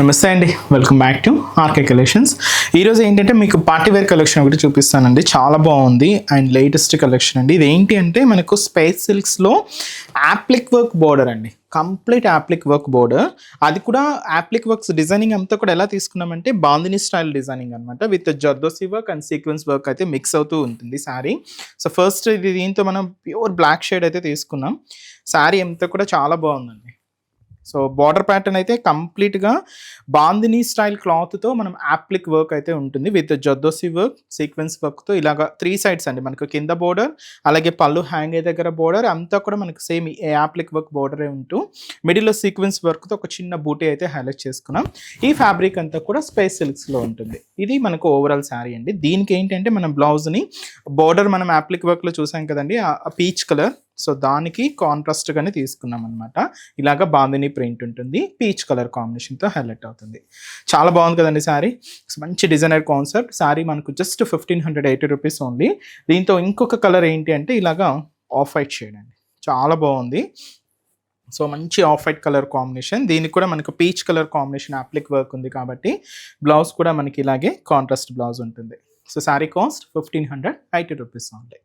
నమస్తే అండి, welcome back to RK collections. ఈరోజు ఏంటంటే మీకు పార్టీ వేర్ కలెక్షన్ ఒకటి చూపిస్తానండి. చాలా బాగుంది అండ్ లేటెస్ట్ కలెక్షన్ అండి. ఇది ఏంటి అంటే మనకు స్పేస్ సిల్క్స్లో యాప్లిక్ వర్క్ బోర్డర్ అండి, కంప్లీట్ యాప్లిక్ వర్క్ బోర్డర్. అది కూడా యాప్లిక్ వర్క్స్ డిజైనింగ్ అంతా కూడా ఎలా తీసుకున్నామంటే బాందిని స్టైల్ డిజైనింగ్ అనమాట. With zardozi work and sequence work అయితే మిక్స్ అవుతూ ఉంటుంది శారీ. సో ఫస్ట్ ఇది దీంతో మనం ప్యూర్ బ్లాక్ షేడ్ అయితే తీసుకున్నాం. శారీ అంతా కూడా చాలా బాగుందండి. సో బార్డర్ ప్యాటర్న్ అయితే కంప్లీట్గా బాందిని స్టైల్ క్లాత్తో మనం యాప్లిక్ వర్క్ అయితే ఉంటుంది విత్ జర్దోసి వర్క్ సీక్వెన్స్ వర్క్తో ఇలాగా 3 సైడ్స్ అండి. మనకు కింద బోర్డర్, అలాగే పళ్ళు హ్యాంగ్ అయ్యే దగ్గర బోర్డర్ అంతా కూడా మనకు సేమ్ యాప్లిక్ వర్క్ బోర్డరే ఉంటూ మిడిల్లో సీక్వెన్స్ వర్క్తో ఒక చిన్న బూటీ అయితే హైలైట్ చేసుకున్నాం. ఈ ఫ్యాబ్రిక్ అంతా కూడా స్పేస్ సిల్క్స్లో ఉంటుంది. ఇది మనకు ఓవరాల్ శారీ అండి. దీనికి ఏంటంటే మనం బ్లౌజ్ని బోర్డర్ మనం యాప్లిక్ వర్క్లో చూసాం కదండి, ఆ పీచ్ కలర్, సో దానికి కాంట్రాస్ట్గానే తీసుకున్నాం అనమాట. ఇలాగ బాందిని ప్రింట్ ఉంటుంది, పీచ్ కలర్ కాంబినేషన్తో హైలైట్ అవుతుంది. చాలా బాగుంది కదండి శారీ. మంచి డిజైనర్ కాన్సెప్ట్. శారీ మనకు జస్ట్ 1580 రూపీస్ ఓన్లీ. దీంతో ఇంకొక కలర్ ఏంటి అంటే ఇలాగా ఆఫ్ వైట్ షేడ్ అండి, చాలా బాగుంది. సో మంచి ఆఫ్ వైట్ కలర్ కాంబినేషన్. దీనికి కూడా మనకు పీచ్ కలర్ కాంబినేషన్ అప్లిక్ వర్క్ ఉంది కాబట్టి బ్లౌజ్ కూడా మనకి ఇలాగే కాంట్రాస్ట్ బ్లౌజ్ ఉంటుంది. So sari cost 1580 rupees only.